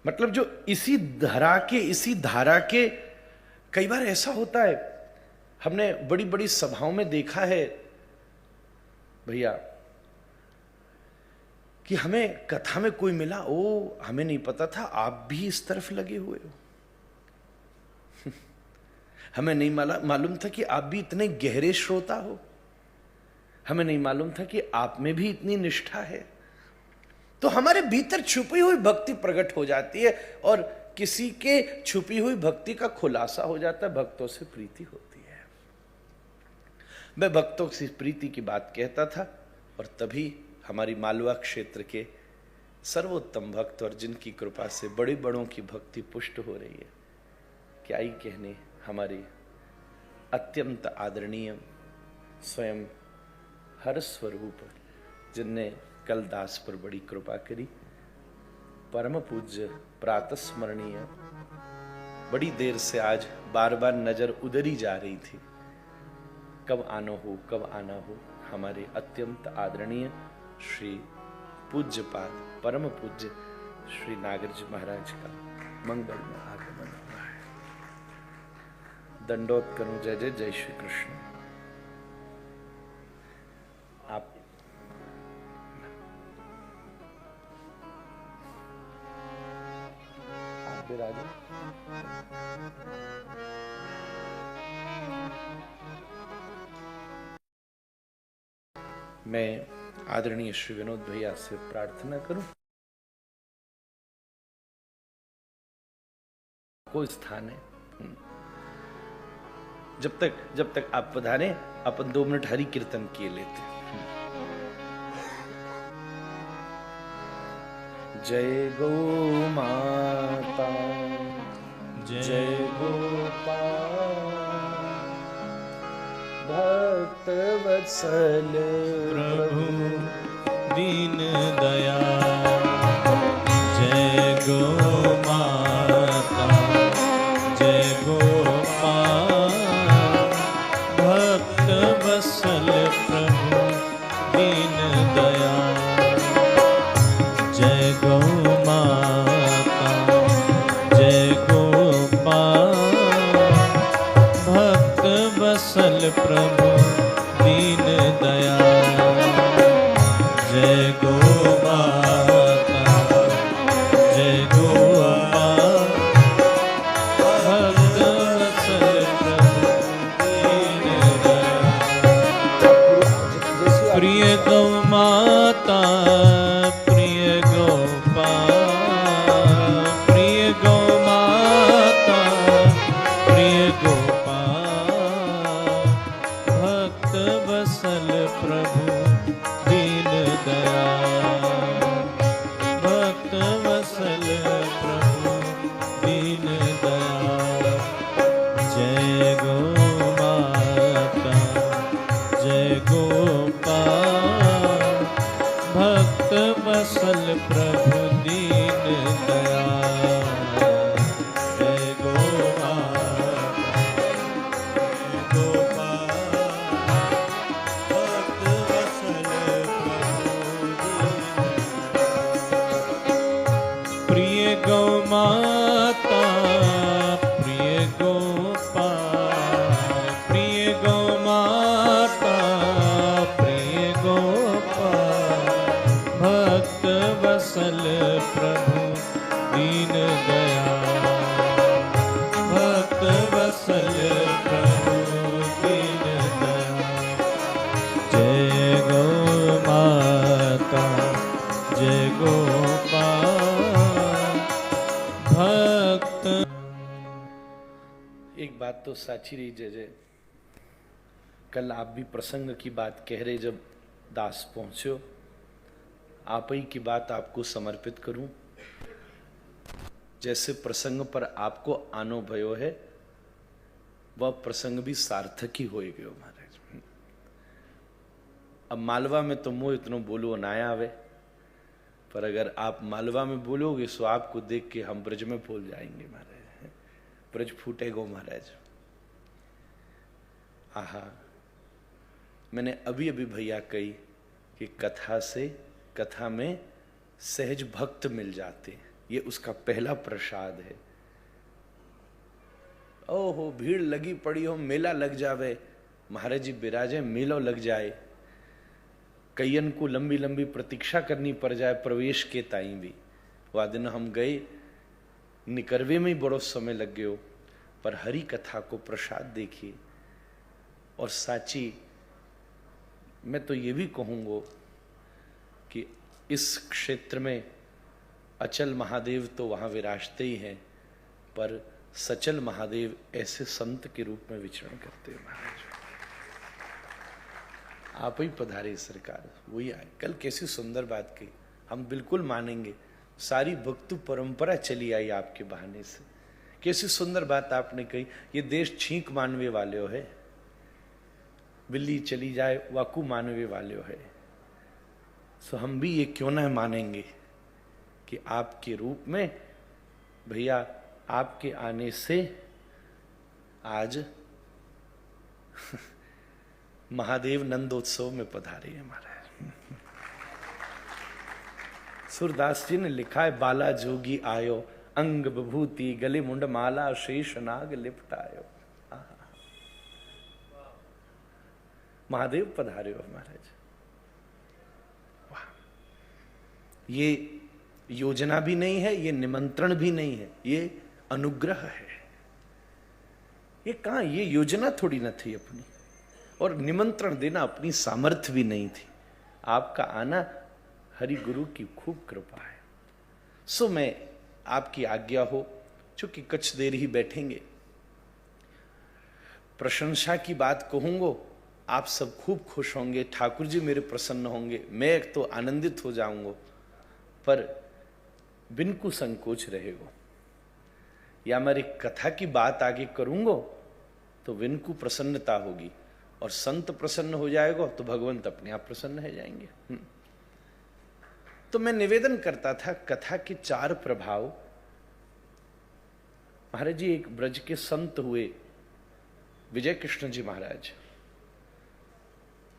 मतलब जो इसी धारा के कई बार ऐसा होता है, हमने बड़ी बड़ी सभाओं में देखा है भैया कि हमें कथा में कोई मिला, ओ हमें नहीं पता था आप भी इस तरफ लगे हुए हो। हमें नहीं मालूम था कि आप भी इतने गहरे श्रोता हो। हमें नहीं मालूम था कि आप में भी इतनी निष्ठा है। तो हमारे भीतर छुपी हुई भक्ति प्रकट हो जाती है और किसी के छुपी हुई भक्ति का खुलासा हो जाता है, भक्तों से प्रीति होती है। मैं भक्तों से प्रीति की बात कहता था और तभी हमारी मालवा क्षेत्र के सर्वोत्तम भक्त और जिनकी कृपा से बड़े बड़ों की भक्ति पुष्ट हो रही है, क्या ही कहने, हमारे अत्यंत आदरणीय स्वयं हर स्वरूप जिनने कल दास पर बड़ी कृपा करी, परम पूज्य प्रातः स्मरणीय, बड़ी देर से आज बार बार नजर उधर ही जा रही थी, कब आना हो कब आना हो, हमारे अत्यंत आदरणीय श्री पूज्य पाद परम पूज्य श्री नागर जी महाराज का मंगल में आगमन हुआ है। दंडोत करूं, जय जय जय श्री कृष्ण। आप विराजो। मैं आदरणीय श्री विनोद भैया से प्रार्थना करूं, कोई स्थान है जब तक आप पधारे अपन 2 मिनट हरि कीर्तन किए लेते। जय गौ माता, जय गोपाल, भक्त वत्सल प्रभु दीन दयाल, जय गो माता, जय गोपाल, भक्त वत्सल प्रभु दीन दयाल, जय गौ माता, जय गोपाल, भक्त वत्सल प्रभु दीन दयाल, जय गौ माता, जय गोपाल, भक्त वत्सल प्रभु दीन दयाल। प्रिय गौ माता, प्रिय गोपाल, प्रिय गौ माता, प्रिय गोपाल, भक्त वत्सल प्रभु दीन दयाल, भक्त वत्सल प्रभु दीन दयाल, जय गौ माता, जय गोपाल, भक्त वत्सल प्रभु दीन दयाल, जय गौ माता, जय गोपाल, भक्त वत्सल प्रभु दीन दयाल। प्रिय गौ माता, प्रिय गोपाल, प्रिय गौ माता, प्रिय गोपाल, भक्त वत्सल प्रभु दीन दयाल, भक्त वत्सल प्रभु दीन दयाल, जय गौ माता, जय गोपाल, भक्त। एक बात तो साची रही जय जय, कल आप भी प्रसंग की बात कह रहे, जब दास पहुंचो आप ही की बात आपको समर्पित करूं। जैसे प्रसंग पर आपको आनो भयो है, वह प्रसंग भी सार्थक ही हो गयो महाराज। अब मालवा में तो मुंह इतनो बोलो ना आवे, पर अगर आप मालवा में बोलोगे सो आपको देख के हम ब्रज में बोल जाएंगे महाराज, ब्रज फूटेगो महाराज। आहा, मैंने अभी अभी भैया कही कि कथा में सहज भक्त मिल जाते हैं। ये उसका पहला प्रसाद है। ओहो, भीड़ लगी पड़ी हो, मेला लग जावे, महाराज जी बिराजे, मेलो लग जाए, कईयन को लंबी लंबी प्रतीक्षा करनी पड़ जाए प्रवेश के ताई भी। वह दिन हम गए, निकरवे में ही बड़ो समय लग गयो, पर हरि कथा को प्रसाद देखिए। और साची मैं तो ये भी कहूँगा कि इस क्षेत्र में अचल महादेव तो वहाँ विराजते ही हैं, पर सचल महादेव ऐसे संत के रूप में विचरण करते हैं। महाराज आप ही पधारे सरकार, वही आए। कल कैसी सुंदर बात कही, हम बिल्कुल मानेंगे। सारी भक्तु परंपरा चली आई आपके बहाने से। कैसी सुंदर बात आपने कही, ये देश छींक मानवे वाले हो है, बिल्ली चली जाए वाकू मानवे वाले हो है। सो हम भी ये क्यों ना मानेंगे कि आपके रूप में भैया, आपके आने से आज महादेव नंदोत्सव में पधारे हमारा। सूरदास जी ने लिखा है, बाला जोगी आयो, अंग विभूति गले मुंड माला, शेष नाग लिपटायो। महादेव पधारे हो महाराज। वाह, ये योजना भी नहीं है, ये निमंत्रण भी नहीं है, ये अनुग्रह है। ये कहां, ये योजना थोड़ी न थी अपनी, और निमंत्रण देना अपनी सामर्थ्य भी नहीं थी। आपका आना हरि गुरु की खूब कृपा है। सो मैं आपकी आज्ञा हो, चूंकि कुछ देर ही बैठेंगे, प्रशंसा की बात कहूंगा, आप सब खूब खुश होंगे, ठाकुर जी मेरे प्रसन्न होंगे, मैं एक तो आनंदित हो जाऊंगा, पर बिनको संकोच रहेगा। या मैं एक कथा की बात आगे करूंगा तो बिनको प्रसन्नता होगी, और संत प्रसन्न हो जाएगा तो भगवंत अपने आप प्रसन्न हो जाएंगे। तो मैं निवेदन करता था, कथा के 4 प्रभाव। महाराज जी एक ब्रज के संत हुए, विजय कृष्ण जी महाराज,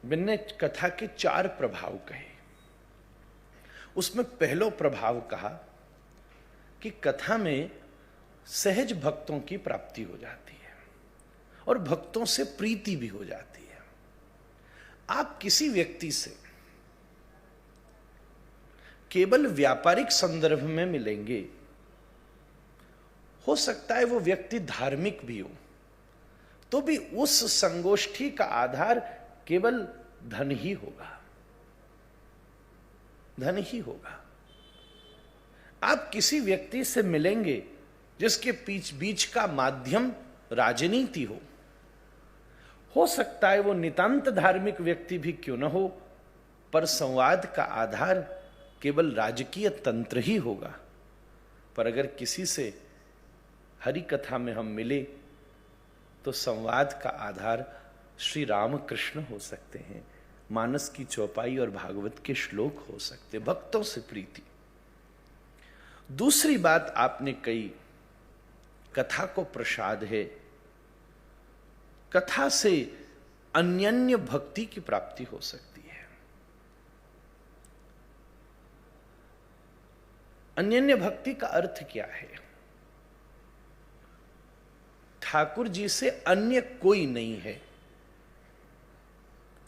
मैंने कथा के 4 प्रभाव कहे। उसमें पहलो प्रभाव कहा कि कथा में सहज भक्तों की प्राप्ति हो जाती है और भक्तों से प्रीति भी हो जाती है। आप किसी व्यक्ति से केवल व्यापारिक संदर्भ में मिलेंगे, हो सकता है वो व्यक्ति धार्मिक भी हो, तो भी उस संगोष्ठी का आधार केवल धन ही होगा, धन ही होगा। आप किसी व्यक्ति से मिलेंगे जिसके बीच का माध्यम राजनीति हो सकता है वो नितांत धार्मिक व्यक्ति भी क्यों न हो, पर संवाद का आधार केवल राजकीय तंत्र ही होगा। पर अगर किसी से हरि कथा में हम मिले तो संवाद का आधार श्री राम कृष्ण हो सकते हैं, मानस की चौपाई और भागवत के श्लोक हो सकते, भक्तों से प्रीति। दूसरी बात आपने कही, कथा को प्रसाद है, कथा से अन्यन्य भक्ति की प्राप्ति हो सकती है। अन्यन्य भक्ति का अर्थ क्या है? ठाकुर जी से अन्य कोई नहीं है,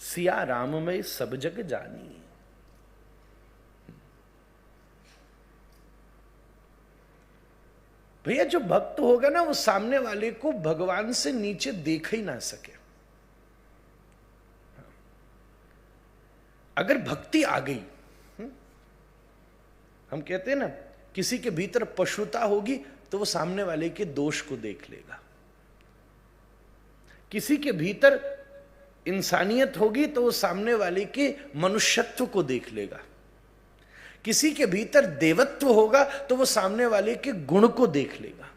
सिया राम में सब जग जानी। भैया जो भक्त होगा ना, वो सामने वाले को भगवान से नीचे देख ही ना सके। अगर भक्ति आ गई, हम कहते हैं ना, किसी के भीतर पशुता होगी तो वो सामने वाले के दोष को देख लेगा। किसी के भीतर इंसानियत होगी तो वो सामने वाले के मनुष्यत्व को देख लेगा। किसी के भीतर देवत्व होगा तो वो सामने वाले के गुण को देख लेगा।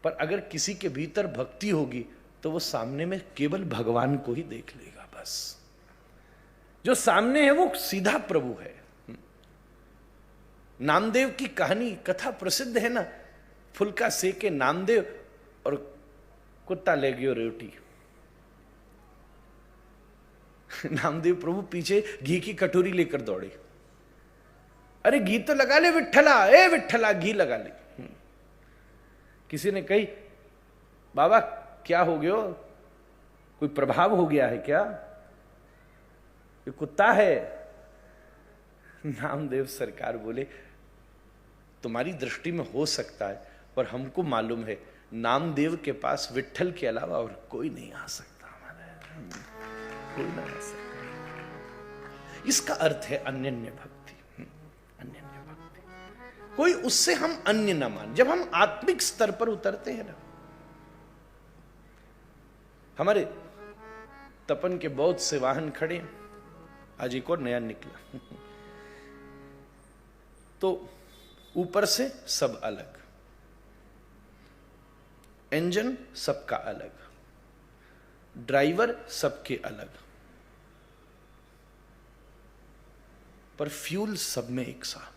पर अगर किसी के भीतर भक्ति होगी तो वो सामने में केवल भगवान को ही देख लेगा। बस जो सामने है वो सीधा प्रभु है। नामदेव की कहानी, कथा प्रसिद्ध है ना, फुलका सेके नामदेव और कुत्ता ले गयो रोटी। नामदेव प्रभु पीछे घी की कटोरी लेकर दौड़े, अरे घी तो लगा ले विठ्ठला, ए विठ्ठला घी लगा ले। किसी ने कही बाबा क्या हो गया, कोई प्रभाव हो गया है क्या, ये कुत्ता है। नामदेव सरकार बोले तुम्हारी दृष्टि में हो सकता है, पर हमको मालूम है नामदेव के पास विठ्ठल के अलावा और कोई नहीं आ सकता, हमारे कोई नहीं आ सकता। इसका अर्थ है अन्यन्य भक्ति। अन्यन्य भक्ति, कोई उससे हम अन्य न मान। जब हम आत्मिक स्तर पर उतरते हैं ना, हमारे तपन के बहुत से वाहन खड़े हैं, आज एक और नया निकला। तो ऊपर से सब अलग, इंजन सबका अलग, ड्राइवर सबके अलग, पर फ्यूल सब में एक सा।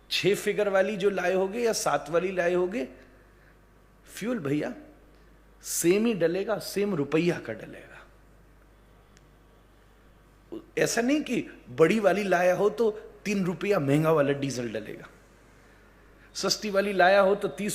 6 फिगर वाली जो लाए होगे या 7 वाली लाए होगे, फ्यूल भैया सेम ही डलेगा, सेम रुपया का डलेगा। ऐसा नहीं कि बड़ी वाली लाया हो तो 3 रुपया महंगा वाला डीजल डलेगा, सस्ती वाली लाया हो तो 30